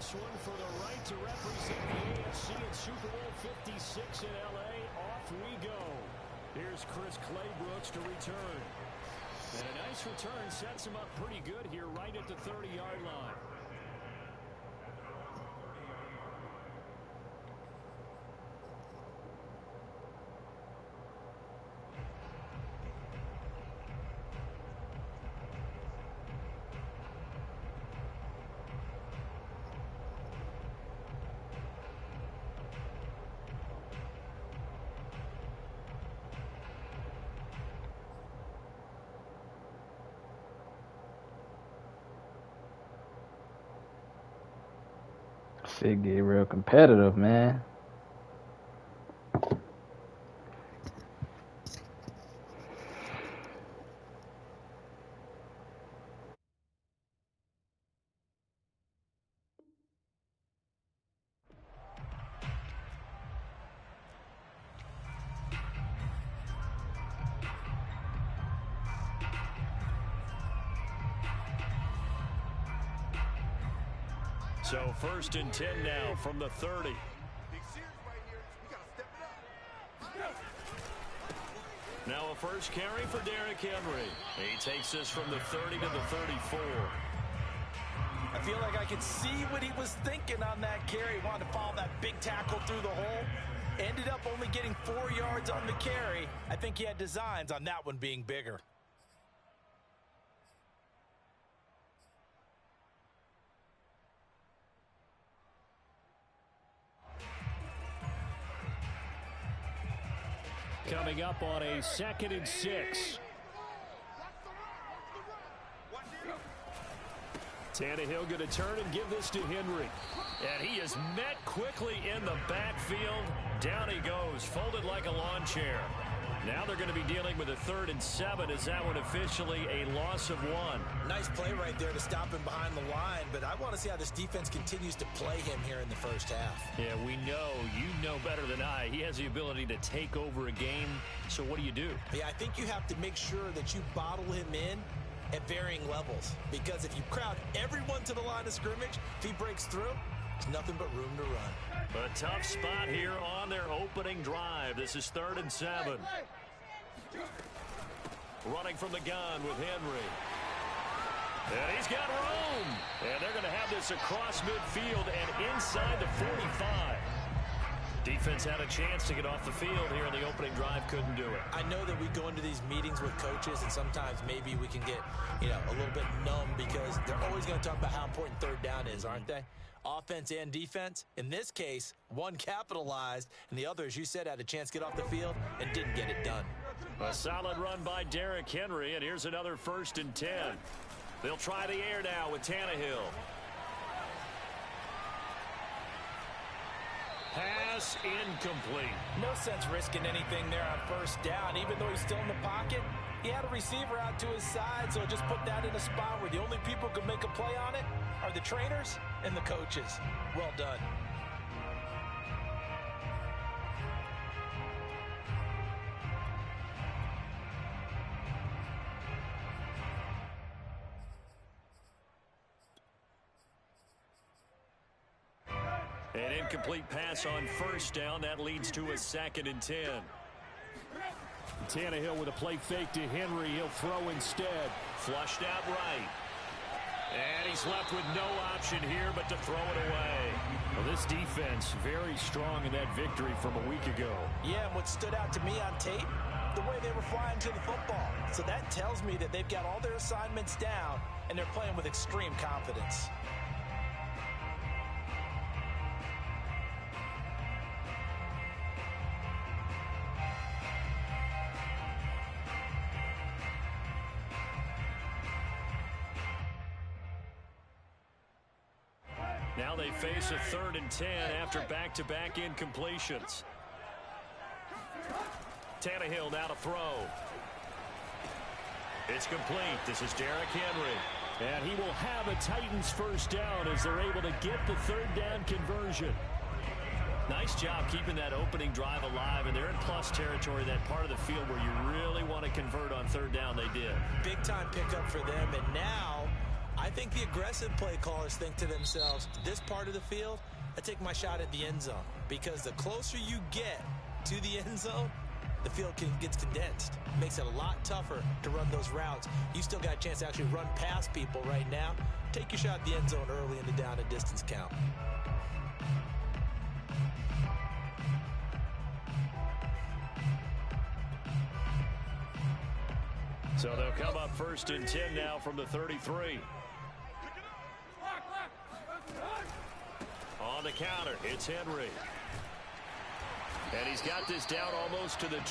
this one for the right to represent the AFC in Super Bowl 56 in L.A. Off we go. Here's Chris Claybrooks to return. And a nice return sets him up pretty good here right at the 30-yard line. Shit get real competitive, man. So 1st and 10 now from the 30. Now a first carry for Derrick Henry. He takes this from the 30 to the 34. I feel like I could see what he was thinking on that carry. He wanted to follow that big tackle through the hole. Ended up only getting 4 yards on the carry. I think he had designs on that one being bigger. Coming up on a 2nd and 6. Tannehill going to turn and give this to Henry. And he is met quickly in the backfield. Down he goes, folded like a lawn chair. Now they're going to be dealing with a 3rd and 7. Is that one officially a loss of 1? Nice play right there to stop him behind the line, but I want to see how this defense continues to play him here in the first half. Yeah, we know, you know better than I, he has the ability to take over a game. So what do you do? Yeah, I think you have to make sure that you bottle him in at varying levels, because if you crowd everyone to the line of scrimmage, if he breaks through, there's nothing but room to run. A tough spot here on their opening drive. This is 3rd and 7. Running from the gun with Henry. And he's got room. And they're going to have this across midfield and inside the 45. Defense had a chance to get off the field here in the opening drive. Couldn't do it. I know that we go into these meetings with coaches, and sometimes maybe we can get, a little bit numb because they're always going to talk about how important 3rd down is, aren't they? Offense and defense. In this case, one capitalized, and the other, as you said, had a chance to get off the field and didn't get it done. A solid run by Derrick Henry, and here's another 1st and 10. They'll try the air now with Tannehill. Pass incomplete. No sense risking anything there on 1st down, even though he's still in the pocket. He had a receiver out to his side, so just put that in a spot where the only people who can make a play on it are the trainers and the coaches. Well done. An incomplete pass on 1st down. That leads to a 2nd and 10. Tannehill with a play fake to Henry. He'll throw instead. Flushed out right. And he's left with no option here but to throw it away. Well, this defense very strong in that victory from a week ago. Yeah, and what stood out to me on tape, the way they were flying to the football. So that tells me that they've got all their assignments down and they're playing with extreme confidence. Now they face a 3rd and 10 after back-to-back incompletions. Tannehill now to throw. It's complete. This is Derrick Henry. And he will have a Titans 1st down as they're able to get the 3rd down conversion. Nice job keeping that opening drive alive, and they're in plus territory, that part of the field where you really want to convert on 3rd down. They did. Big-time pickup for them, and now I think the aggressive play callers think to themselves, this part of the field, I take my shot at the end zone. Because the closer you get to the end zone, the field gets condensed. It makes it a lot tougher to run those routes. You still got a chance to actually run past people right now. Take your shot at the end zone early in the down and distance count. So they'll come up 1st and 10 now from the 33. On the counter, it's Henry. And he's got this down almost to the 20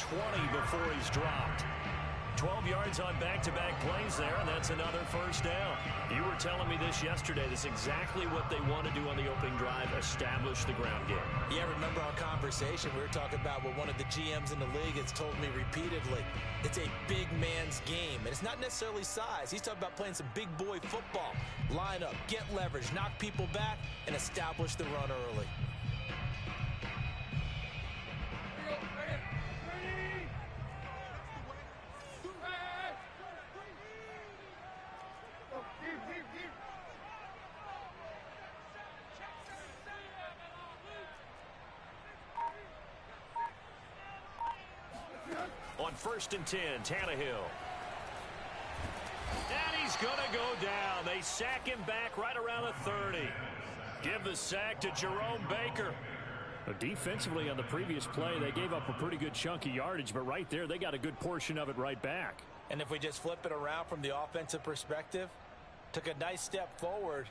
before he's dropped. 12 yards on back-to-back plays there, and that's another 1st down. You were telling me this yesterday. This is exactly what they want to do on the opening drive, establish the ground game. Yeah, remember our conversation? We were talking about what one of the GMs in the league has told me repeatedly. It's a big man's game, and it's not necessarily size. He's talking about playing some big boy football. Line up, get leverage, knock people back, and establish the run early. On 1st and 10, Tannehill. And he's going to go down. They sack him back right around the 30. Give the sack to Jerome Baker. Defensively on the previous play, they gave up a pretty good chunk of yardage, but right there, they got a good portion of it right back. And if we just flip it around from the offensive perspective, took a nice step forward,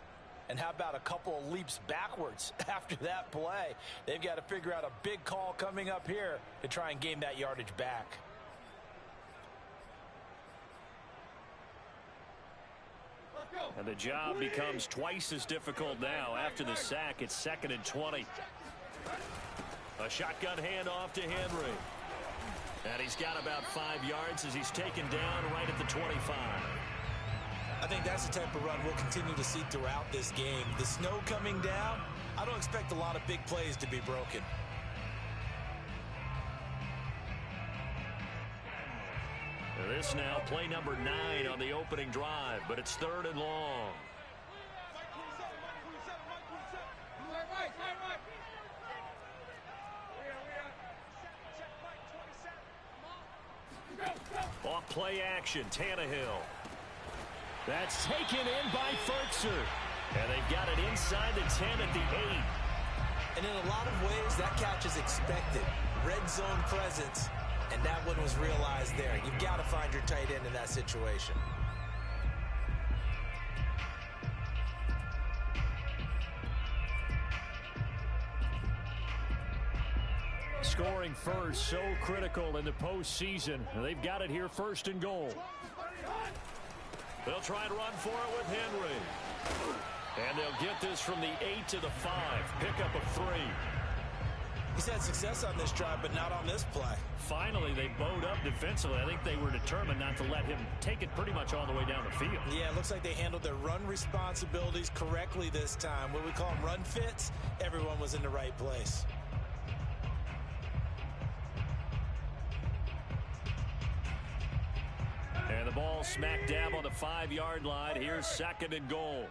and how about a couple of leaps backwards after that play? They've got to figure out a big call coming up here to try and gain that yardage back. And the job becomes twice as difficult now. After the sack, it's 2nd and 20. A shotgun handoff to Henry. And he's got about 5 yards as he's taken down right at the 25. I think that's the type of run we'll continue to see throughout this game. The snow coming down, I don't expect a lot of big plays to be broken. This now play number 9 on the opening drive, but it's 3rd and long. Off play action, Tannehill. That's taken in by Fertzer. And they've got it inside the 10 at the 8. And in a lot of ways, that catch is expected. Red zone presence. And that one was realized there. You've got to find your tight end in that situation. Scoring first, so critical in the postseason. They've got it here 1st and goal. They'll try and run for it with Henry. And they'll get this from the 8 to the 5. Pickup of 3. He's had success on this drive, but not on this play. Finally, they bowed up defensively. I think they were determined not to let him take it pretty much all the way down the field. Yeah, it looks like they handled their run responsibilities correctly this time. What we call them run fits, everyone was in the right place. And the ball smack dab on the 5-yard line. Here's 2nd and goal.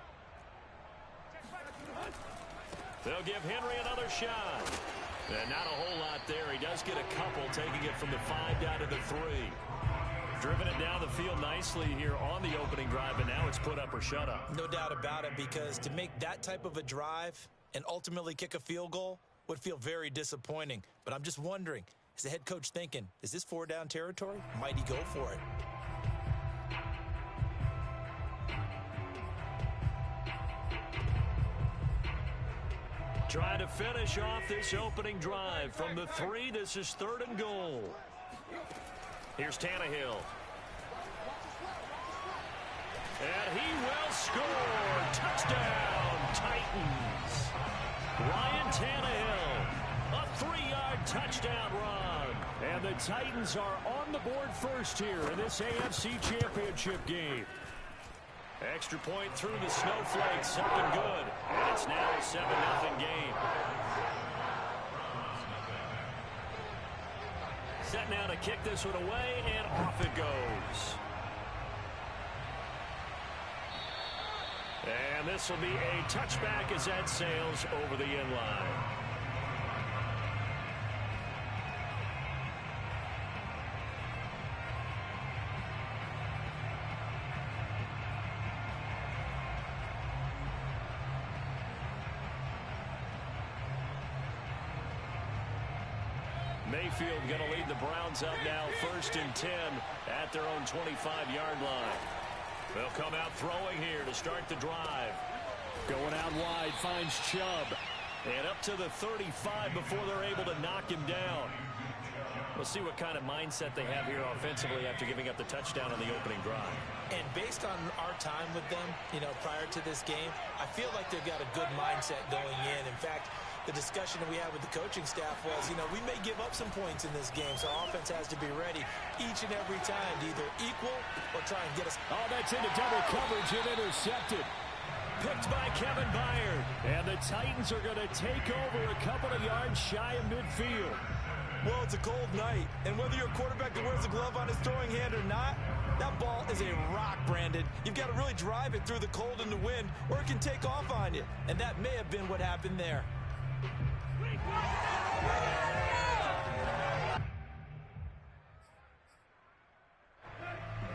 They'll give Henry another shot. And not a whole lot there. He does get a couple, taking it from the 5 down to the 3. Driven it down the field nicely here on the opening drive, and now it's put up or shut up. No doubt about it, because to make that type of a drive and ultimately kick a field goal would feel very disappointing. But I'm just wondering, is the head coach thinking, is this 4-down territory? Might he go for it? Trying to finish off this opening drive from the 3. This is 3rd and goal. Here's Tannehill. And he will score. Touchdown, Titans. Ryan Tannehill, a 3-yard touchdown run. And the Titans are on the board first here in this AFC Championship game. Extra point through the snowflakes, 2nd good. And it's now a 7-0 game. Set now to kick this one away, and off it goes. And this will be a touchback as that sails over the end line. Mayfield going to lead the Browns up now, 1st and 10 at their own 25-yard line. They'll come out throwing here to start the drive. Going out wide, finds Chubb. And up to the 35 before they're able to knock him down. We'll see what kind of mindset they have here offensively after giving up the touchdown on the opening drive. And based on our time with them, prior to this game, I feel like they've got a good mindset going in. In fact, the discussion that we had with the coaching staff was, we may give up some points in this game, so our offense has to be ready each and every time to either equal or try and get us. Oh, that's into double coverage and intercepted. Picked by Kevin Byard. And the Titans are going to take over a couple of yards shy of midfield. Well, it's a cold night, and whether you're a quarterback that wears a glove on his throwing hand or not, that ball is a rock, Brandon. You've got to really drive it through the cold and the wind, or it can take off on you. And that may have been what happened there.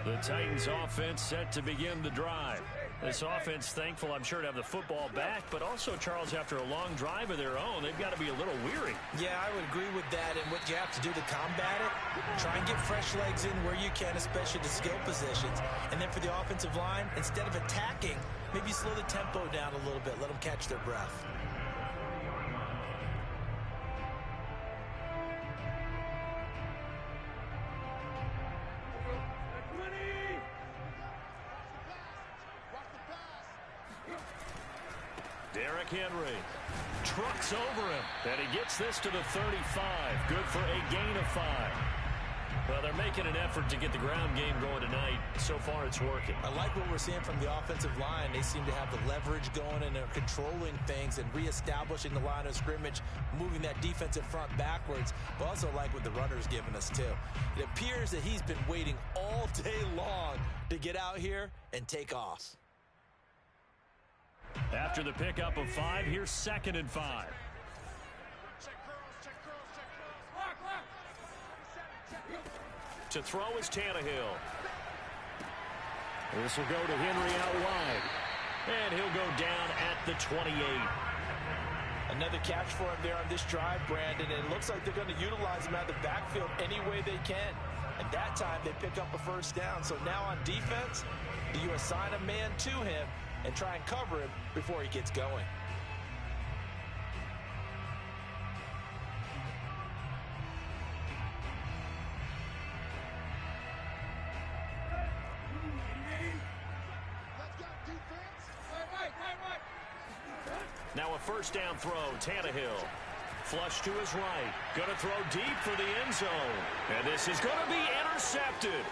The Titans offense set to begin the drive. This offense thankful, I'm sure, to have the football back, but also, Charles, after a long drive of their own, they've got to be a little weary. Yeah, I would agree with that, and what you have to do to combat it, try and get fresh legs in where you can, especially the skill positions. And then for the offensive line, instead of attacking, maybe slow the tempo down a little bit, let them catch their breath. Henry trucks over him, and he gets this to the 35. Good for a gain of 5. Well, they're making an effort to get the ground game going tonight. So far, it's working. I like what we're seeing from the offensive line. They seem to have the leverage going, and they're controlling things and reestablishing the line of scrimmage, moving that defensive front backwards. But also like what the runner's giving us, too. It appears that he's been waiting all day long to get out here and take off. After the pickup of 5, here's 2nd and 5. To throw is Tannehill. This will go to Henry out wide. And he'll go down at the 28. Another catch for him there on this drive, Brandon. And it looks like they're going to utilize him out of the backfield any way they can. And that time they pick up a 1st down. So now on defense, do you assign a man to him and try and cover him before he gets going? Now a 1st down throw, Tannehill. Flush to his right. Going to throw deep for the end zone. And this is going to be intercepted.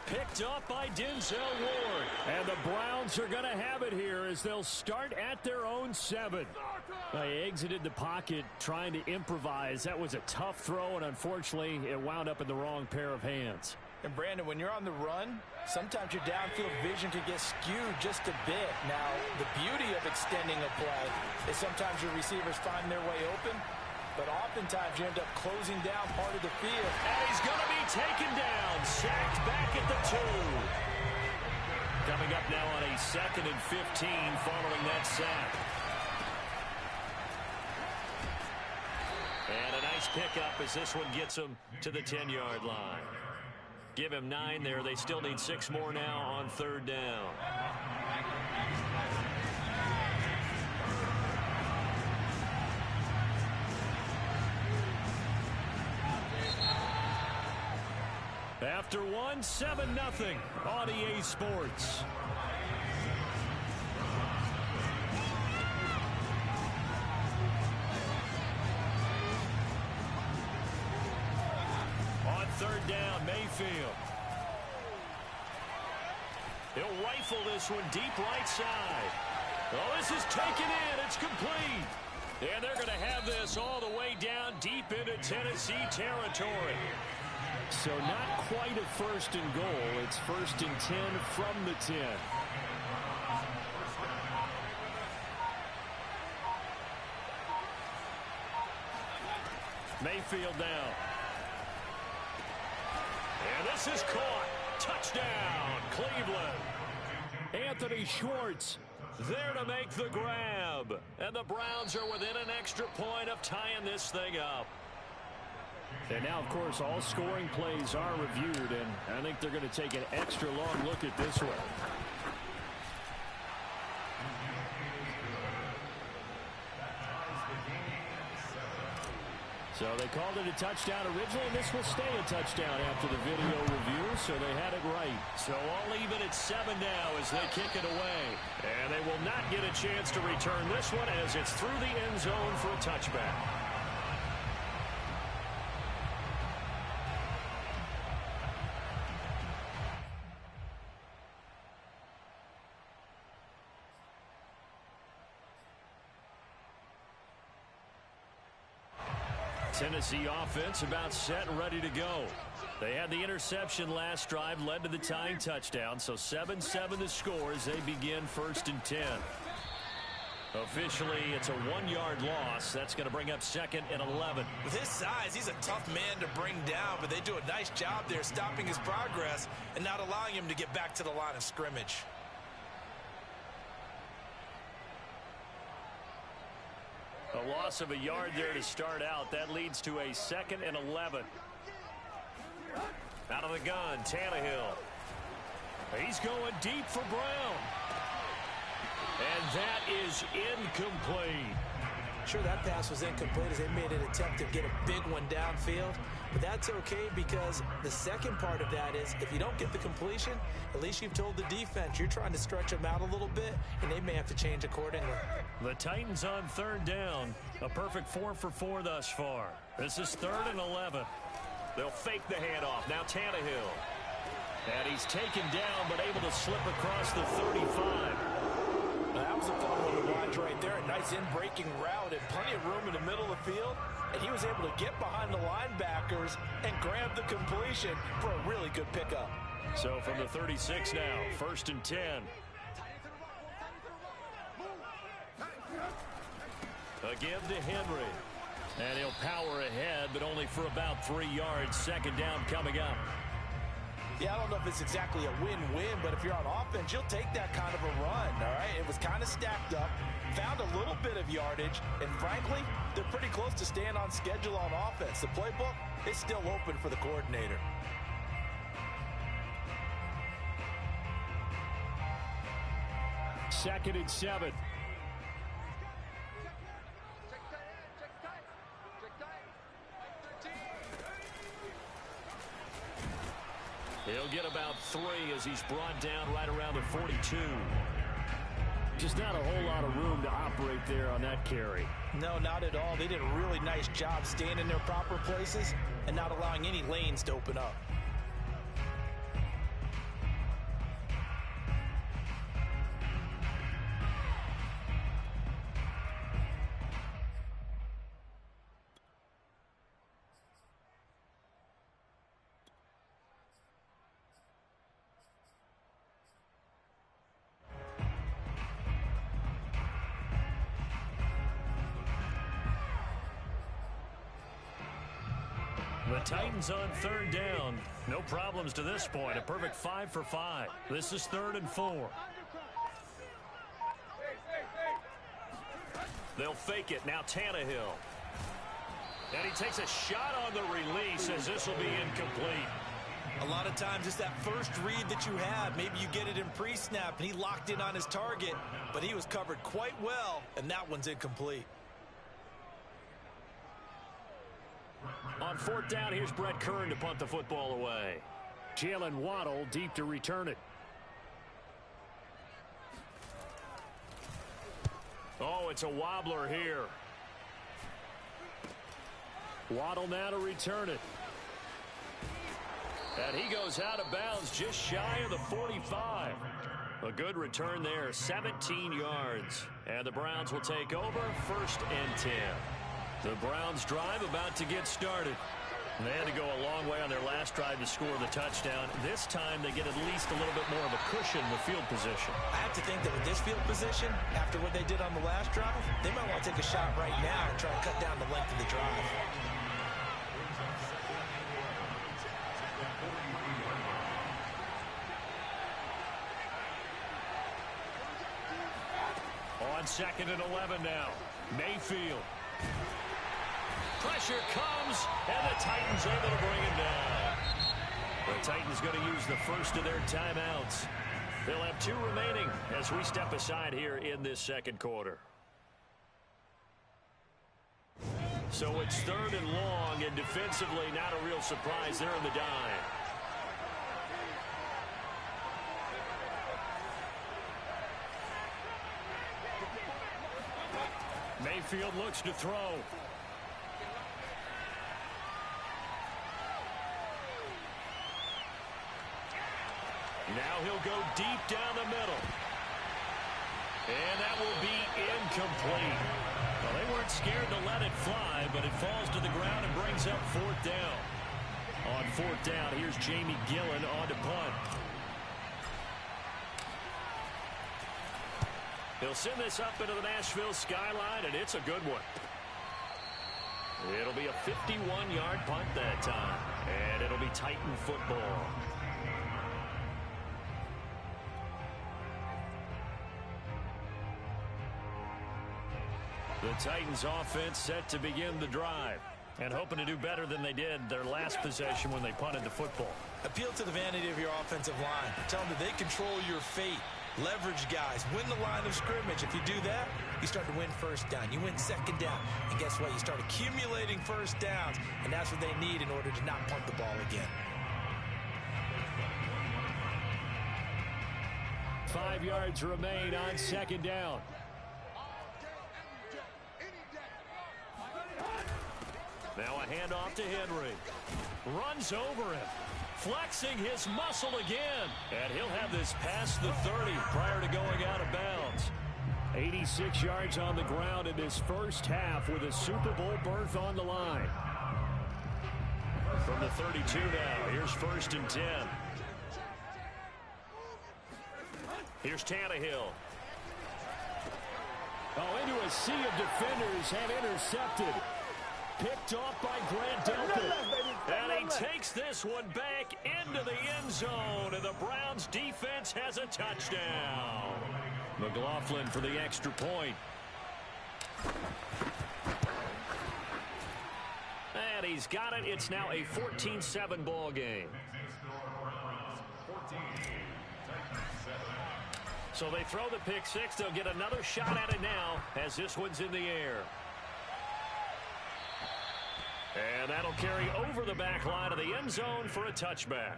Picked up by Denzel Ward. And the Browns are going to have it here as they'll start at their own 7. They exited the pocket trying to improvise. That was a tough throw, and unfortunately, it wound up in the wrong pair of hands. And, Brandon, when you're on the run, sometimes your downfield vision can get skewed just a bit. Now, the beauty of extending a play is sometimes your receivers find their way open, but oftentimes you end up closing down part of the field. And he's going to be taken down, sacked back at the 2. Coming up now on a 2nd and 15 following that sack. And a nice pickup as this one gets him to the 10-yard line. Give him 9 there. They still need 6 more now on 3rd down. After 1, 7-0 on EA Sports. On 3rd down, Mayfield. He'll rifle this one deep right side. Oh, this is taken in. It's complete. And they're going to have this all the way down deep into Tennessee territory. So not quite a 1st and goal. It's 1st and 10 from the 10. Mayfield now. And this is caught. Touchdown, Cleveland. Anthony Schwartz there to make the grab. And the Browns are within an extra point of tying this thing up. And now, of course, all scoring plays are reviewed, and I think they're going to take an extra long look at this one. So they called it a touchdown originally, and this will stay a touchdown after the video review, so they had it right. So all even at 7 now as they kick it away. And they will not get a chance to return this one as it's through the end zone for a touchback. Tennessee offense about set and ready to go. They had the interception last drive, led to the tying touchdown, so 7-7 the score as they begin 1st and 10. Officially, it's a 1-yard loss. That's going to bring up 2nd and 11. With his size, he's a tough man to bring down, but they do a nice job there stopping his progress and not allowing him to get back to the line of scrimmage. A loss of a yard there to start out. That leads to a 2nd and 11. Out of the gun, Tannehill. He's going deep for Brown. And that is incomplete. Sure, that pass was incomplete as they made an attempt to get a big one downfield. But that's okay because the second part of that is if you don't get the completion, at least you've told the defense you're trying to stretch them out a little bit, and they may have to change accordingly. The Titans on 3rd down. A perfect 4 for 4 thus far. This is 3rd and 11. They'll fake the handoff. Now Tannehill. And he's taken down but able to slip across the 35. That was a fun one to watch right there. A nice in-breaking route and plenty of room in the middle of the field. And he was able to get behind the linebackers and grab the completion for a really good pickup. So from the 36 now, 1st and 10. A give to Henry. And he'll power ahead, but only for about 3 yards. 2nd down coming up. Yeah, I don't know if it's exactly a win-win, but if you're on offense, you'll take that kind of a run, all right? It was kind of stacked up, found a little bit of yardage, and frankly, they're pretty close to staying on schedule on offense. The playbook is still open for the coordinator. Second and 7. He'll get about 3 as he's brought down right around the 42. Just not a whole lot of room to operate there on that carry. No, not at all. They did a really nice job staying in their proper places and not allowing any lanes to open up. The Titans on 3rd down. No problems to this point. A perfect 5 for 5. This is 3rd and 4. They'll fake it. Now Tannehill. And he takes a shot on the release as this will be incomplete. A lot of times it's that first read that you have. Maybe you get it in pre-snap and he locked in on his target, but he was covered quite well, and that one's incomplete. On 4th down, here's Brett Kern to punt the football away. Jalen Waddle deep to return it. Oh, it's a wobbler here. Waddle now to return it. And he goes out of bounds just shy of the 45. A good return there, 17 yards. And the Browns will take over 1st and 10. The Browns drive about to get started. They had to go a long way on their last drive to score the touchdown. This time they get at least a little bit more of a cushion with field position. I have to think that with this field position, after what they did on the last drive, they might want to take a shot right now and try to cut down the length of the drive. on 2nd and 11 now. Mayfield. Pressure comes, and the Titans able to bring him down. The Titans going to use the first of their timeouts. They'll have 2 remaining as we step aside here in this second quarter. So it's 3rd and long, and defensively not a real surprise there in the dime. Mayfield looks to throw. Now he'll go deep down the middle. And that will be incomplete. Well, they weren't scared to let it fly, but it falls to the ground and brings up 4th down. On 4th down, here's Jamie Gillen on to punt. He'll send this up into the Nashville skyline, and it's a good one. It'll be a 51-yard punt that time, and it'll be Titan football. The Titans offense set to begin the drive and hoping to do better than they did their last possession when they punted the football. Appeal to the vanity of your offensive line. Tell them that they control your fate. Leverage guys. Win the line of scrimmage. If you do that, you start to win 1st down. You win 2nd down. And guess what? You start accumulating 1st downs. And that's what they need in order to not punt the ball again. 5 yards remain on 2nd down. Now a handoff to Henry. Runs over him. Flexing his muscle again. And he'll have this past the 30 prior to going out of bounds. 86 yards on the ground in this first half with a Super Bowl berth on the line. From the 32 now, here's 1st and 10. Here's Tannehill. Oh, into a sea of defenders and intercepted. Picked off by Grant Delpit. And he takes this one back into the end zone. And the Browns defense has a touchdown. McLaughlin for the extra point. And he's got it. It's now a 14-7 ball game. So they throw the pick 6. They'll get another shot at it now as this one's in the air. And that'll carry over the back line of the end zone for a touchback.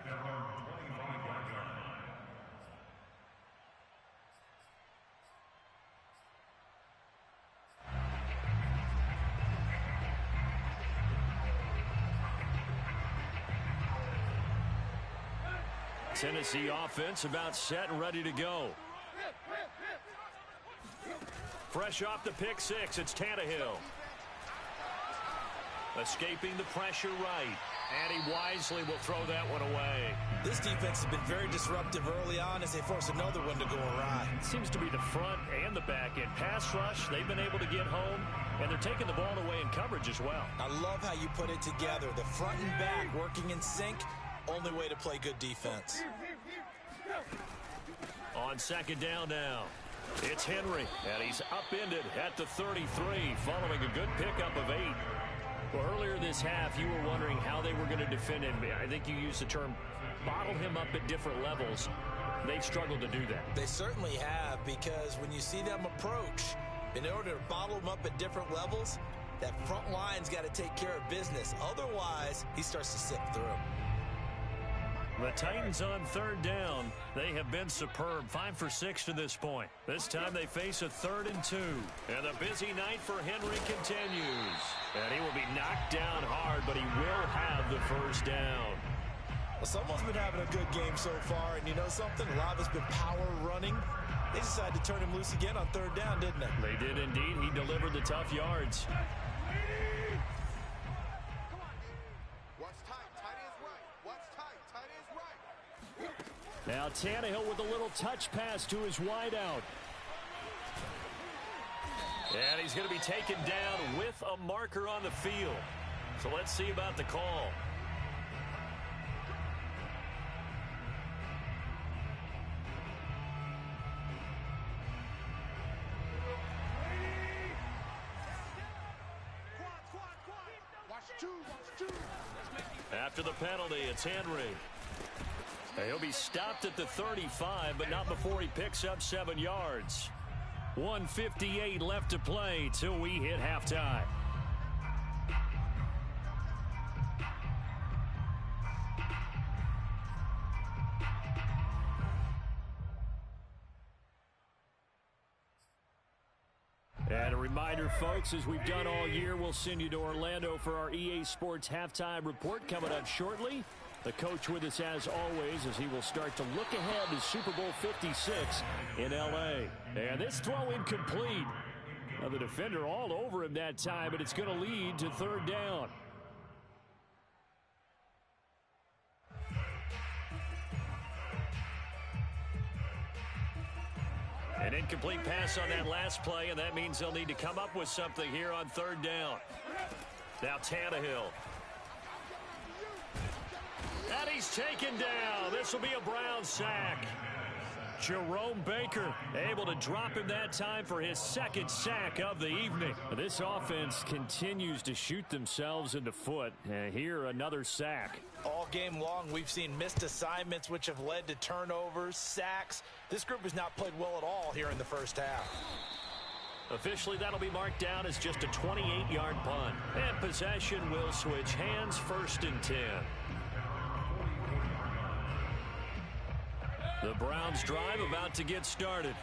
Tennessee offense about set and ready to go. Fresh off the pick 6, it's Tannehill. Escaping the pressure right. And he wisely will throw that one away. This defense has been very disruptive early on as they force another one to go awry. It seems to be the front and the back end. Pass rush, they've been able to get home, and they're taking the ball away in coverage as well. I love how you put it together. The front and back working in sync. Only way to play good defense. On 2nd down now, it's Henry, and he's upended at the 33 following a good pickup of 8. Well, earlier this half, you were wondering how they were going to defend him. I think you used the term bottle him up at different levels. They've struggled to do that. They certainly have, because when you see them approach, in order to bottle him up at different levels, that front line's got to take care of business. Otherwise, he starts to sift through. The Titans on 3rd down. They have been superb. 5 for 6 to this point. This time they face a 3rd and 2. And the busy night for Henry continues. And he will be knocked down hard, but he will have the 1st down. Well, someone's been having a good game so far, and you know something? A lot of it's been power running. They decided to turn him loose again on 3rd down, didn't they? They did indeed. He delivered the tough yards. Now Tannehill with a little touch pass to his wideout. And he's going to be taken down with a marker on the field. So let's see about the call. After the penalty, it's Henry. He'll be stopped at the 35, but not before he picks up 7 yards. 1:58 left to play till we hit halftime. And a reminder, folks, as we've done all year, we'll send you to Orlando for our EA Sports halftime report coming up shortly. The coach with us as always as he will start to look ahead to Super Bowl 56 in L.A. And this throw incomplete. Now the defender all over him that time, but it's going to lead to 3rd down. An incomplete pass on that last play, and that means they'll need to come up with something here on 3rd down. Now Tannehill. And he's taken down. This will be a Brown sack. Jerome Baker able to drop him that time for his 2nd sack of the evening. This offense continues to shoot themselves in the foot. And here, another sack. All game long, we've seen missed assignments, which have led to turnovers, sacks. This group has not played well at all here in the first half. Officially, that'll be marked down as just a 28-yard punt. And possession will switch hands, 1st and 10. The Browns drive about to get started.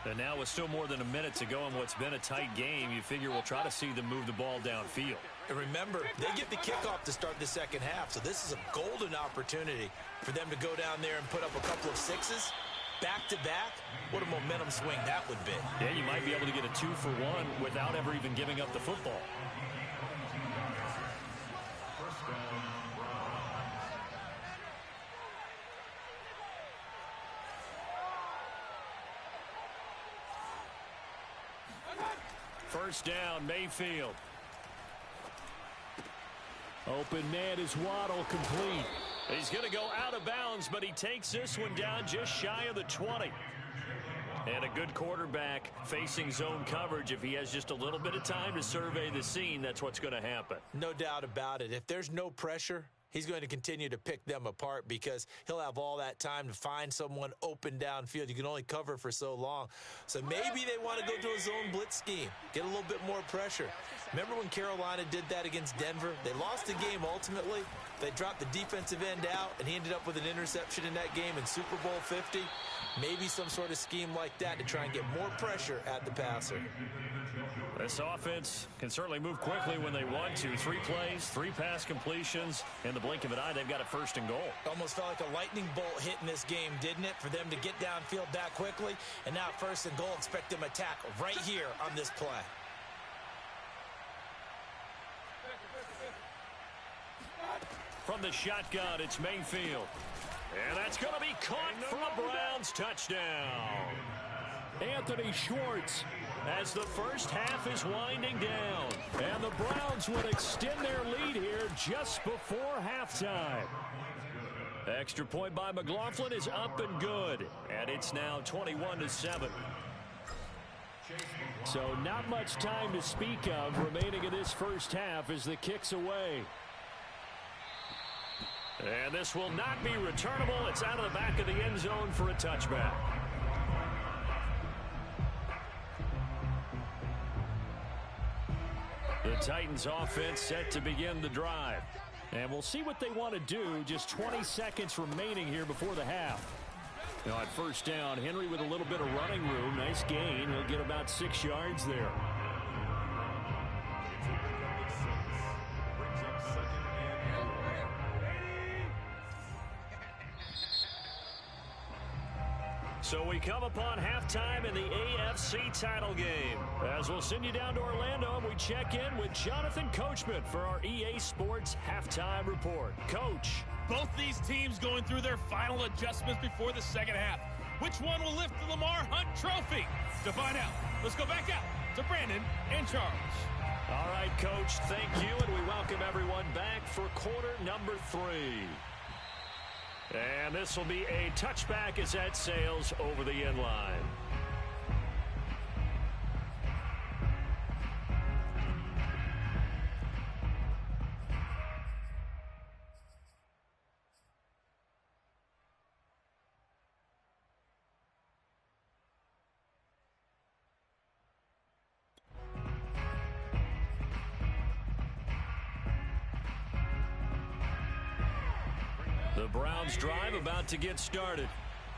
And now with still more than a minute to go in what's been a tight game, you figure we'll try to see them move the ball downfield. And remember, they get the kickoff to start the second half, so this is a golden opportunity for them to go down there and put up a couple of 6s. Back-to-back, what a momentum swing that would be. Yeah, you might be able to get a 2-for-1 without ever even giving up the football. First down, Mayfield. Open man is Waddle, complete. He's going to go out of bounds, but he takes this one down just shy of the 20. And a good quarterback facing zone coverage. If he has just a little bit of time to survey the scene, that's what's going to happen. No doubt about it. If there's no pressure, he's going to continue to pick them apart because he'll have all that time to find someone open downfield. You can only cover for so long. So maybe they want to go to a zone blitz scheme, get a little bit more pressure. Remember when Carolina did that against Denver? They lost the game ultimately. They dropped the defensive end out, and he ended up with an interception in that game in Super Bowl 50. Maybe some sort of scheme like that to try and get more pressure at the passer. This offense can certainly move quickly when they want to. 3 plays, 3 pass completions. In the blink of an eye, they've got a 1st and goal. Almost felt like a lightning bolt hit in this game, didn't it? For them to get downfield that quickly. And now 1st and goal, expect them to attack right here on this play. From the shotgun, it's Mayfield. And that's going to be caught for a Browns touchdown. Anthony Schwartz as the first half is winding down. And the Browns would extend their lead here just before halftime. Extra point by McLaughlin is up and good. And it's now 21-7. So not much time to speak of remaining in this first half as the kick's away. And this will not be returnable. It's out of the back of the end zone for a touchback. The Titans offense set to begin the drive. And we'll see what they want to do. Just 20 seconds remaining here before the half. Now at first down, Henry with a little bit of running room. Nice gain. He'll get about 6 yards there. So we come upon halftime in the AFC title game. As we'll send you down to Orlando, and we check in with Jonathan Coachman for our EA Sports halftime report. Coach. Both these teams going through their final adjustments before the second half. Which one will lift the Lamar Hunt Trophy? To find out, let's go back out to Brandon and Charles. All right, Coach, thank you, and we welcome everyone back for quarter number 3. And this will be a touchback as that sails over the end line. The Browns drive about to get started.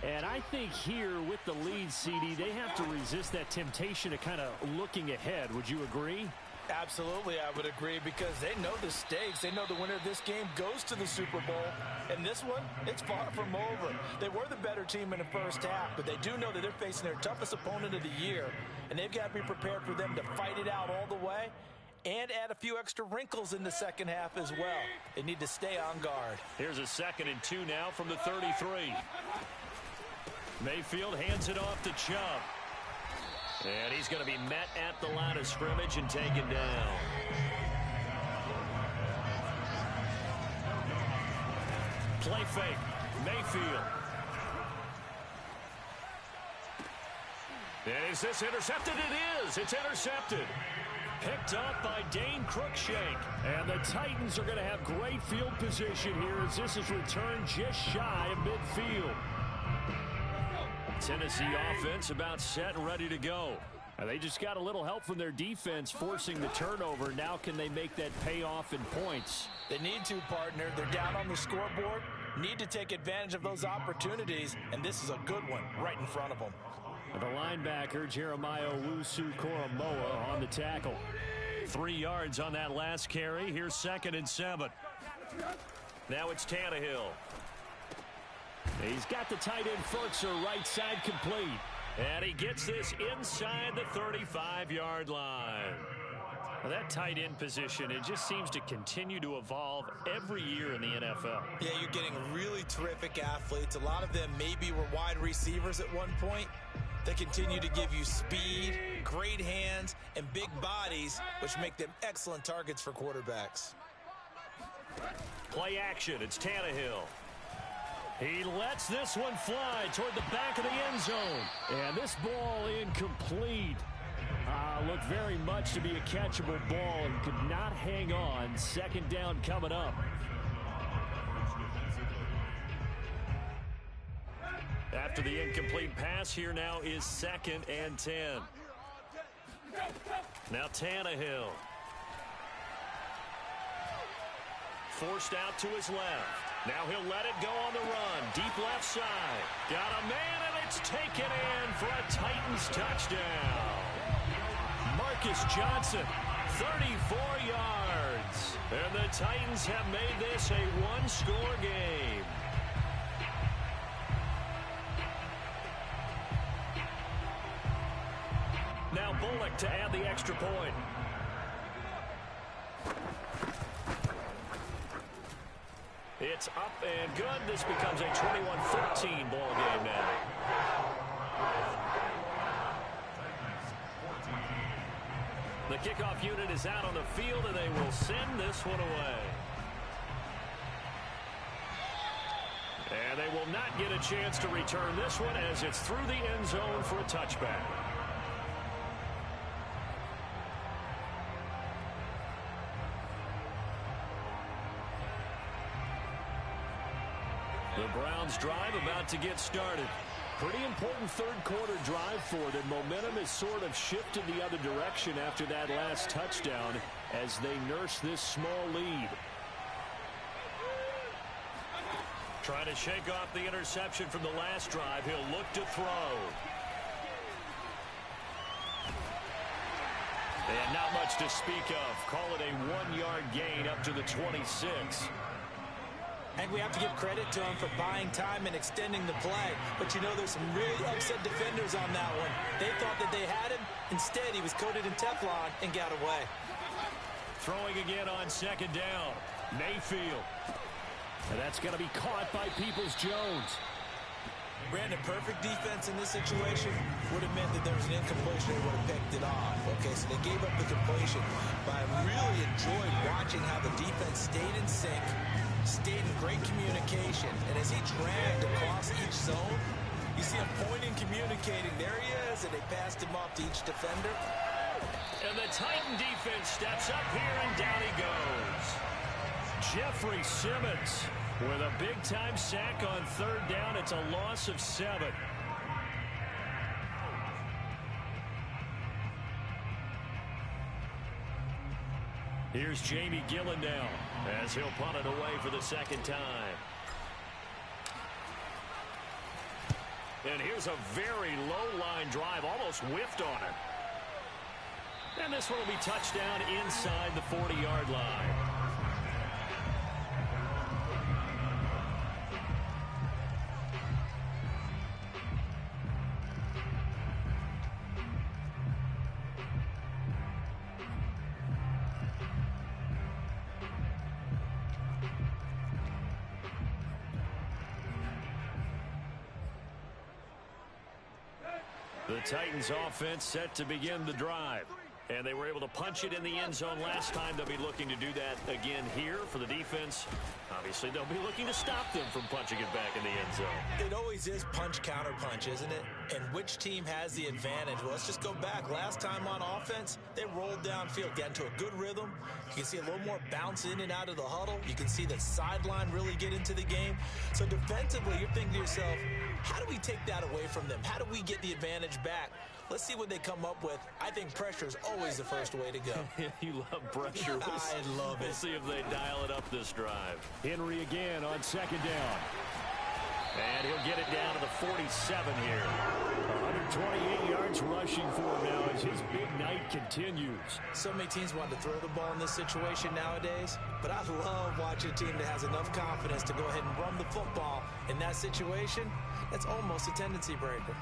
And I think here with the lead, CD, they have to resist that temptation to kind of looking ahead. Would you agree? Absolutely, I would agree, because they know the stakes. They know the winner of this game goes to the Super Bowl. And this one, it's far from over. They were the better team in the first half, but they do know that they're facing their toughest opponent of the year, and they've got to be prepared for them to fight it out all the way and add a few extra wrinkles in the second half as well. They need to stay on guard. Here's a 2nd and 2 now from the 33. Mayfield hands it off to Chubb. And he's going to be met at the line of scrimmage and taken down. Play fake. Mayfield. And is this intercepted? It is. It's intercepted. Picked up by Dane Cruikshank. And the Titans are going to have great field position here as this is returned just shy of midfield. Tennessee offense about set and ready to go. And they just got a little help from their defense forcing the turnover. Now can they make that pay off in points? They need to, partner. They're down on the scoreboard. Need to take advantage of those opportunities, and this is a good one right in front of them. And the linebacker, Jeremiah Owusu-Koramoah, on the tackle. 3 yards on that last carry. Here's 2nd and 7. Now it's Tannehill. He's got the tight end Ferkser right side complete. And he gets this inside the 35-yard line. Well, that tight end position, it just seems to continue to evolve every year in the NFL. Yeah, you're getting really terrific athletes. A lot of them maybe were wide receivers at one point. They continue to give you speed, great hands, and big bodies, which make them excellent targets for quarterbacks. Play action. It's Tannehill. He lets this one fly toward the back of the end zone. And this ball incomplete. Looked very much to be a catchable ball and could not hang on. 2nd down coming up. After the incomplete pass, here now is 2nd and 10. Now Tannehill. Forced out to his left. Now he'll let it go on the run. Deep left side. Got a man, and it's taken in for a Titans touchdown. Marcus Johnson, 34 yards. And the Titans have made this a one-score game. Now Bullock to add the extra point. It's up and good. This becomes a 21-14 ball game now. The kickoff unit is out on the field, and they will send this one away. And they will not get a chance to return this one as it's through the end zone for a touchback. The Browns drive about to get started. Pretty important third quarter drive for them. Momentum has sort of shifted the other direction after that last touchdown as they nurse this small lead. Trying to shake off the interception from the last drive. He'll look to throw. And not much to speak of. Call it a 1-yard gain up to the 26. I think we have to give credit to him for buying time and extending the play. But, you know, there's some really upset defenders on that one. They thought that they had him. Instead, he was coated in Teflon and got away. Throwing again on 2nd down. Mayfield. And that's going to be caught by Peoples-Jones. Brandon, perfect defense in this situation would have meant that there was an incompletion. They would have picked it off. Okay, so they gave up the completion. But I really enjoyed watching how the defense stayed in sync, stayed in great communication. And as he dragged across each zone, you see him pointing, communicating. There he is, and they passed him off to each defender. And the Titan defense steps up here, and down he goes. Jeffrey Simmons with a big-time sack on 3rd down. It's a loss of 7. Here's Jamie Gillen now as he'll punt it away for the 2nd time. And here's a very low-line drive, almost whiffed on it. And this one will be touchdown inside the 40-yard line. The Titans offense set to begin the drive. And they were able to punch it in the end zone last time. They'll be looking to do that again here for the defense. Obviously, they'll be looking to stop them from punching it back in the end zone. It always is punch, counter punch, isn't it? And which team has the advantage? Well, let's just go back. Last time on offense, they rolled downfield, got into a good rhythm. You can see a little more bounce in and out of the huddle. You can see the sideline really get into the game. So defensively, you're thinking to yourself, how do we take that away from them? How do we get the advantage back? Let's see what they come up with. I think pressure is always the first way to go. You love pressure. I love it. We'll see if they dial it up this drive. Henry again on second down. And he'll get it down to the 47 here. 128 yards rushing for him now as his big night continues. So many teams want to throw the ball in this situation nowadays, but I love watching a team that has enough confidence to go ahead and run the football in that situation. That's almost a tendency breaker.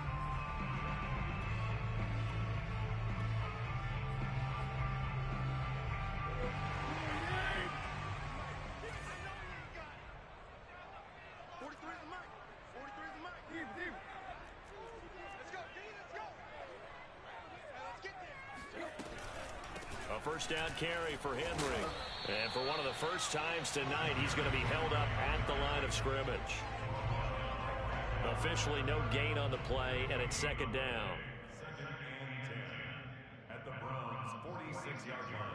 First down carry for Henry. And for one of the first times tonight, he's going to be held up at the line of scrimmage. Officially no gain on the play, and it's second down. Second and 10 at the Browns' 46-yard line.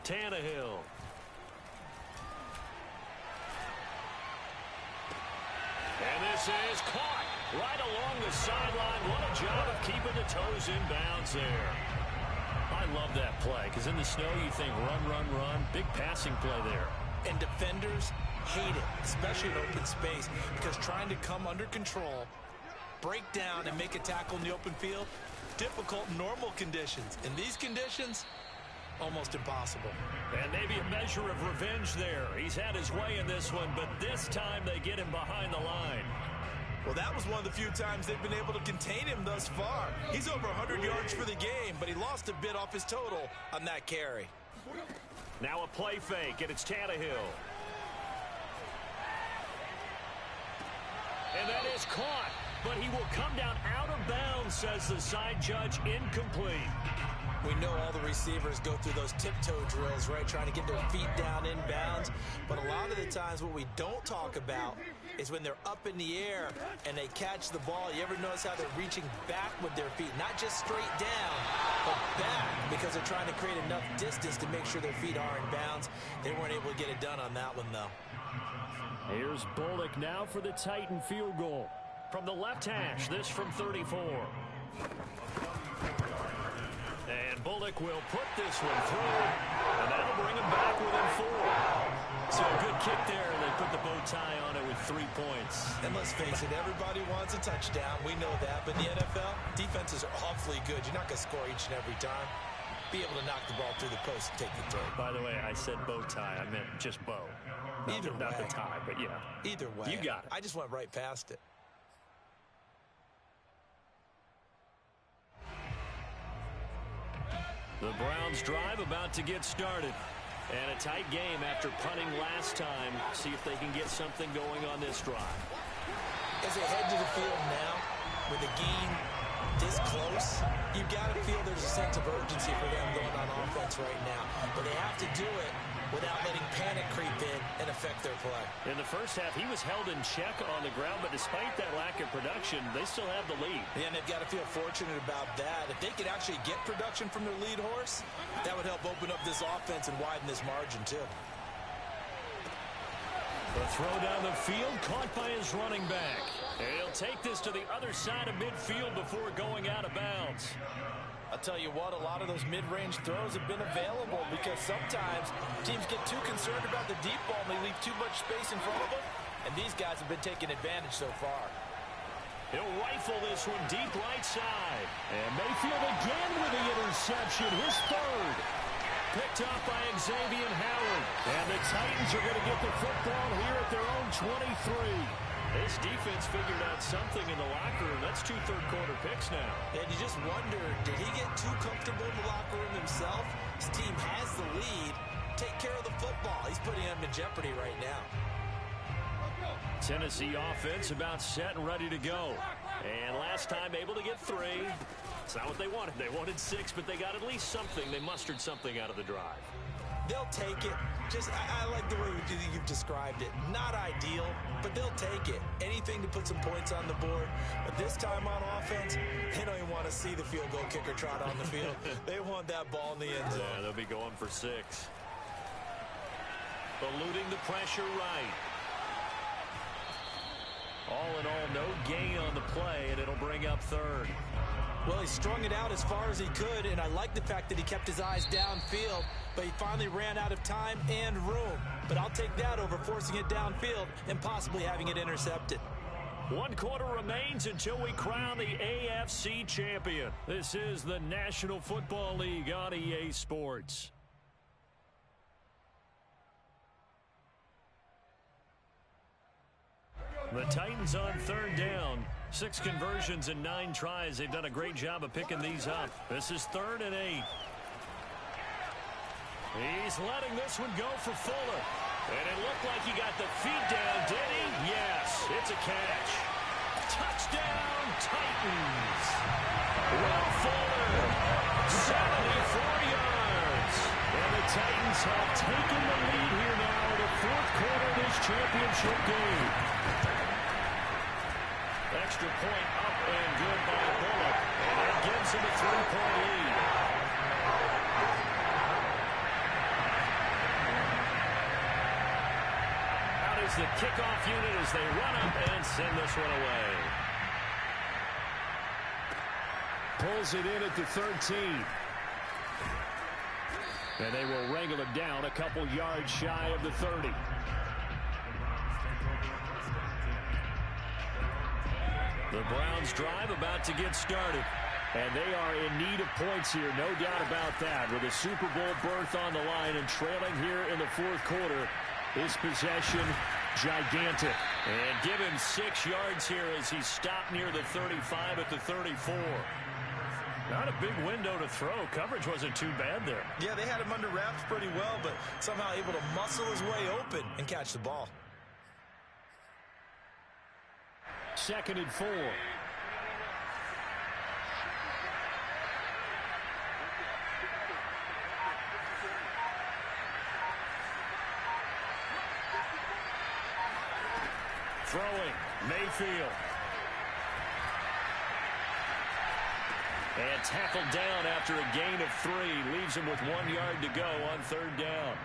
Tannehill. And this is caught right along the sideline. What a job of keeping the toes in bounds there. I love that play because in the snow you think run, run, run. Big passing play there. And defenders hate it, especially in open space, because trying to come under control, break down, and make a tackle in the open field, difficult in normal conditions. In these conditions, almost impossible. And maybe a measure of revenge there. He's had his way in this one, but this time they get him behind the line. Well, that was one of the few times they've been able to contain him thus far. He's over 100 yards for the game, but he lost a bit off his total on that carry. Now a play fake, and it's Tannehill. And that is caught, but he will come down out of bounds, says the side judge, incomplete. We know all the receivers go through those tiptoe drills, right, trying to get their feet down in bounds. But a lot of the times what we don't talk about is when they're up in the air and they catch the ball. You ever notice how they're reaching back with their feet? Not just straight down, but back, because they're trying to create enough distance to make sure their feet are in bounds. They weren't able to get it done on that one, though. Here's Bullock now for the Titan field goal. From the left hash, this from 34. And Bullock will put this one through, and that'll bring him back within 4. So a good kick there. They put the bow tie on it with 3 points. And let's face it, everybody wants a touchdown. We know that. But in the NFL, defenses are awfully good. You're not going to score each and every time. Be able to knock the ball through the post and take the throw. By the way, I said bow tie. I meant just bow. Either way. Not the tie, but yeah. Either way. You got it. I just went right past it. The Browns drive about to get started. And a tight game after punting last time. See if they can get something going on this drive. As they head to the field now, with the game this close, you've got to feel there's a sense of urgency for them going on offense right now. But they have to do it without letting panic creep in and affect their play. In the first half, he was held in check on the ground, but despite that lack of production, they still have the lead. Yeah, and they've got to feel fortunate about that. If they could actually get production from their lead horse, that would help open up this offense and widen this margin, too. The throw down the field, caught by his running back. And he'll take this to the other side of midfield before going out of bounds. I'll tell you what, a lot of those mid-range throws have been available because sometimes teams get too concerned about the deep ball and they leave too much space in front of them. And these guys have been taking advantage so far. He'll rifle this one deep right side. And Mayfield again with the interception, his third. Picked off by Xavier Howard. And the Titans are going to get the football here at their own 23. This defense figured out something in the locker room. That's 2 third-quarter picks now. And you just wonder, did he get too comfortable in the locker room himself? His team has the lead. Take care of the football. He's putting them in jeopardy right now. Tennessee offense about set and ready to go. And last time able to get 3. It's not what they wanted. They wanted 6, but they got at least something. They mustered something out of the drive. They'll take it. I like the way you've described it. Not ideal, but they'll take it. Anything to put some points on the board. But this time on offense, they don't even want to see the field goal kicker trot on the field. They want that ball in the end zone. Yeah, they'll be going for 6. Eluding the pressure right. All in all, no gain on the play, and it'll bring up 3rd. Well, he strung it out as far as he could, and I like the fact that he kept his eyes downfield, but he finally ran out of time and room. But I'll take that over forcing it downfield and possibly having it intercepted. 1 quarter remains until we crown the AFC champion. This is the National Football League on EA Sports. The Titans on 3rd down. 6 conversions and 9 tries. They've done a great job of picking these up. This is 3rd and 8. He's letting this one go for Fuller. And it looked like he got the feet down, did he? Yes, it's a catch. Touchdown, Titans. Will Fuller, 74 yards. And the Titans have taken the lead here now in the 4th quarter of this championship game. Extra point up and good by Bullock. And that gives him a 3-point lead. Out is the kickoff unit as they run up and send this one away. Pulls it in at the 13. And they will wrangle it down a couple yards shy of the 30. The Browns drive about to get started. And they are in need of points here, no doubt about that. With a Super Bowl berth on the line and trailing here in the 4th quarter. This possession, gigantic. And give him 6 yards here as he stopped near the 35 at the 34. Not a big window to throw. Coverage wasn't too bad there. Yeah, they had him under wraps pretty well, but somehow able to muscle his way open and catch the ball. 2nd and 4. Throwing, Mayfield. And tackled down after a gain of 3. Leaves him with 1 yard to go on 3rd down.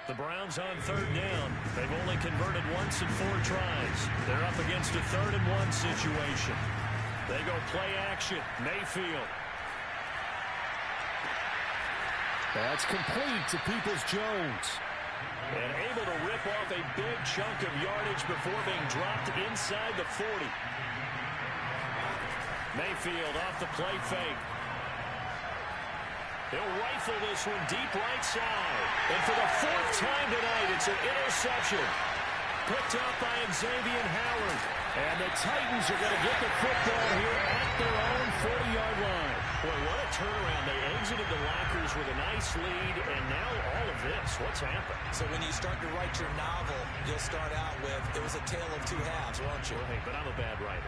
The Browns on 3rd down. They've only converted once in 4 tries. They're up against a 3rd and 1 situation. They go play action. Mayfield. That's complete to Peoples-Jones. And able to rip off a big chunk of yardage before being dropped inside the 40. Mayfield off the play fake. He'll rifle this one deep right side. And for the 4th time tonight, it's an interception. Picked up by Xavier Howard. And the Titans are going to get the football here at their own 40-yard line. Boy, what a turnaround. They exited the lockers with a nice lead, and now all of this. What's happened? So when you start to write your novel, you'll start out with, it was a tale of 2 halves, won't you? Well, hey, but I'm a bad writer.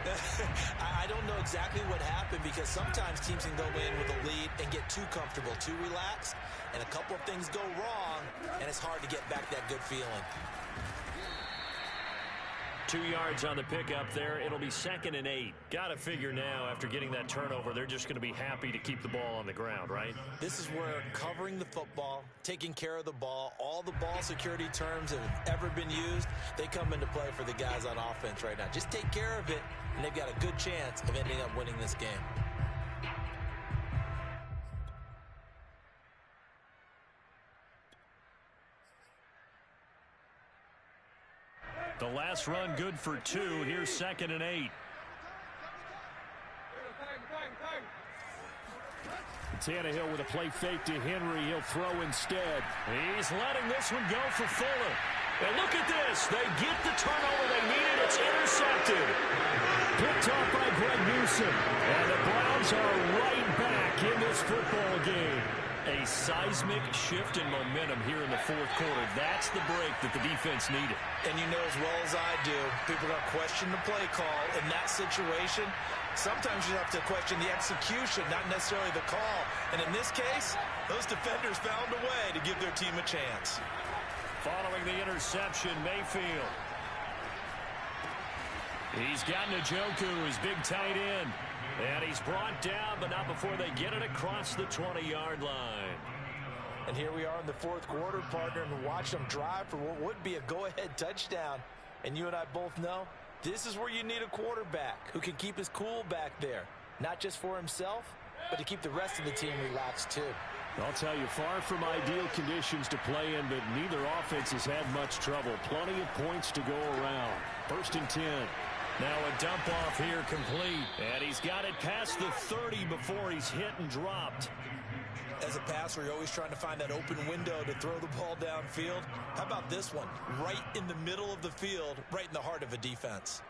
I don't know exactly what happened because sometimes teams can go in with a lead and get too comfortable, too relaxed, and a couple of things go wrong, and it's hard to get back that good feeling. 2 yards on the pickup there. It'll be 2nd and 8. Got to figure now, after getting that turnover, they're just going to be happy to keep the ball on the ground, right? This is where covering the football, taking care of the ball, all the ball security terms that have ever been used, they come into play for the guys on offense right now. Just take care of it, and they've got a good chance of ending up winning this game. The last run good for 2. Here's 2nd and 8. Tannehill with a play fake to Henry. He'll throw instead. He's letting this one go for Fuller. And look at this. They get the turnover they needed. It's intercepted. Picked off by Greg Newsom. And the Browns are right back in this football game. A seismic shift in momentum here in the 4th quarter. That's the break that the defense needed. And you know as well as I do, people are going to question the play call in that situation. Sometimes you have to question the execution, not necessarily the call. And in this case, those defenders found a way to give their team a chance. Following the interception, Mayfield. He's got Njoku, his big tight end. And he's brought down, but not before they get it across the 20-yard line. And here we are in the 4th quarter, partner, and watch them drive for what would be a go-ahead touchdown. And you and I both know this is where you need a quarterback who can keep his cool back there. Not just for himself, but to keep the rest of the team relaxed too. I'll tell you, far from ideal conditions to play in, but neither offense has had much trouble. Plenty of points to go around. 1st and 10. Now a dump off here complete. And he's got it past the 30 before he's hit and dropped. As a passer, you're always trying to find that open window to throw the ball downfield. How about this one? Right in the middle of the field, right in the heart of a defense.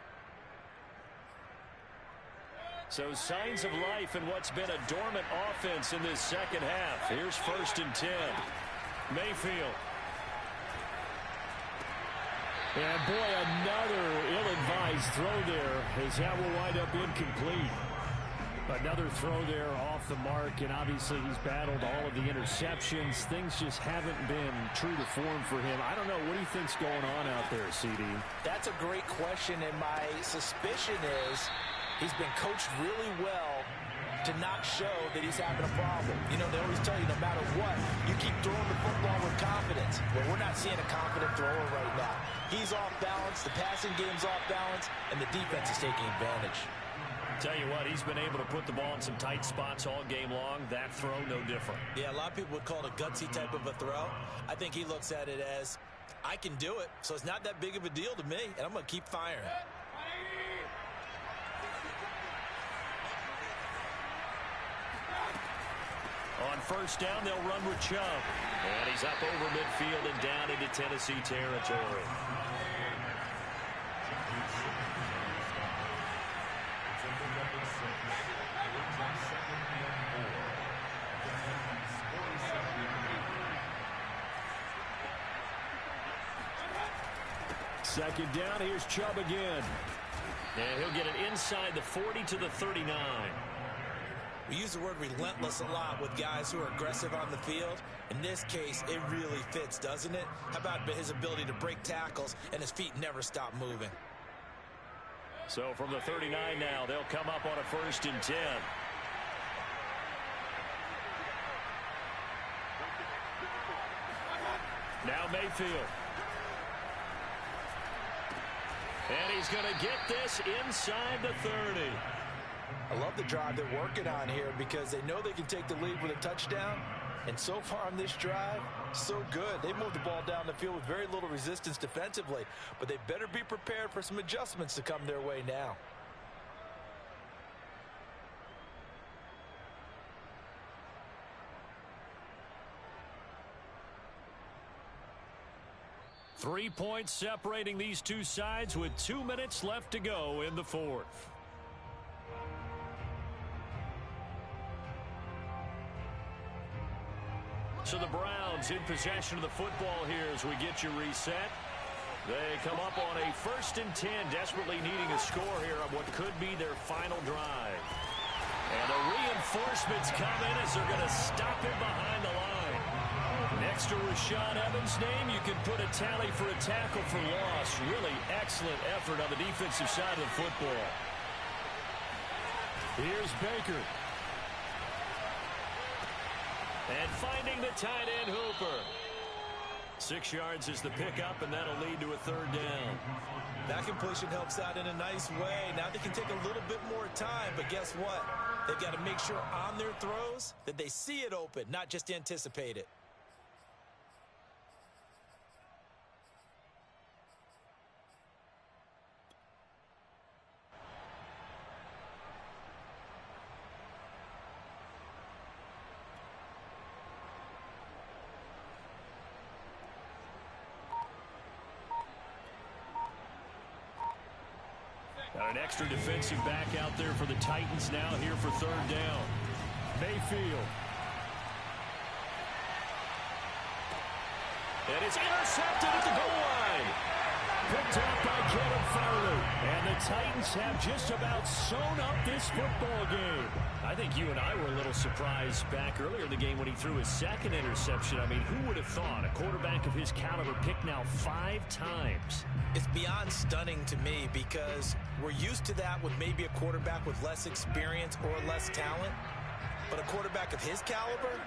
So signs of life in what's been a dormant offense in this 2nd half. Here's 1st and 10. Mayfield. And boy, another ill-advised throw there, as that will wind up incomplete. Another throw there off the mark, and obviously he's battled all of the interceptions. Things just haven't been true to form for him. I don't know. What do you think's going on out there, CD? That's a great question, and my suspicion is he's been coached really well to not show that he's having a problem. You know, they always tell you no matter what, you keep throwing the football with confidence. Well, we're not seeing a confident thrower right now. He's off balance, the passing game's off balance, and the defense is taking advantage. Tell you what, he's been able to put the ball in some tight spots all game long. That throw, no different. Yeah, a lot of people would call it a gutsy type of a throw. I think he looks at it as, I can do it, so it's not that big of a deal to me, and I'm going to keep firing. On 1st down, they'll run with Chubb. And he's up over midfield and down into Tennessee territory. Second down, here's Chubb again. And he'll get it inside the 40 to the 39. We use the word relentless a lot with guys who are aggressive on the field. In this case, it really fits, doesn't it? How about his ability to break tackles and his feet never stop moving? So from the 39 now, they'll come up on a 1st and 10. Now Mayfield. And he's going to get this inside the 30. I love the drive they're working on here because they know they can take the lead with a touchdown. And so far on this drive, so good. They moved the ball down the field with very little resistance defensively, but they better be prepared for some adjustments to come their way now. Three points separating these two sides with 2 minutes left to go in the 4th. So the Browns in possession of the football here as we get you reset. They come up on a 1st and 10, desperately needing a score here on what could be their final drive. And the reinforcements come in as they're going to stop him behind the line. Next to Rashaan Evans' name, you can put a tally for a tackle for loss. Really excellent effort on the defensive side of the football. Here's Baker. And finding the tight end Hooper. 6 yards is the pickup, and that'll lead to a third down. That completion helps out in a nice way. Now they can take a little bit more time, but guess what? They've got to make sure on their throws that they see it open, not just anticipate it. Got an extra defensive back out there for the Titans now here for third down. Mayfield. And it's intercepted at the goal line. Picked up by Caleb Farley. And the Titans have just about sewn up this football game. I think you and I were a little surprised back earlier in the game when he threw his second interception. I mean, who would have thought a quarterback of his caliber picked now 5 times? It's beyond stunning to me because we're used to that with maybe a quarterback with less experience or less talent. But a quarterback of his caliber,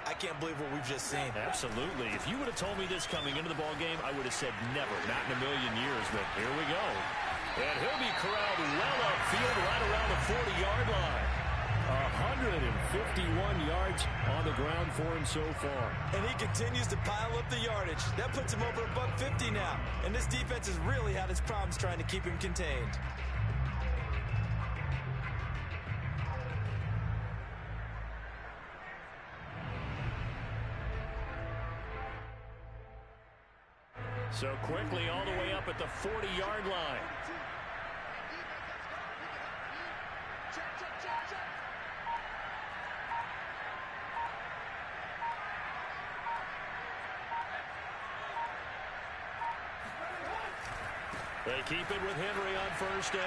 I can't believe what we've just seen. Absolutely. If you would have told me this coming into the ball game, I would have said never, not in a million years. But here we go. And he'll be corralled well upfield right around the 40-yard line. 151 yards on the ground for him so far. And he continues to pile up the yardage. That puts him over $150 now. And this defense has really had its problems trying to keep him contained. So quickly all the way up at the 40-yard line. They keep it with Henry on first down.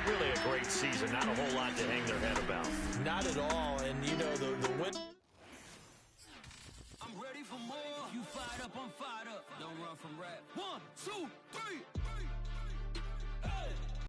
Really a great season. Not a whole lot to hang their head about. Not at all. And, you know, the win. I'm ready for more. You fired up, I'm fired up. Don't run from rap. 1, 2.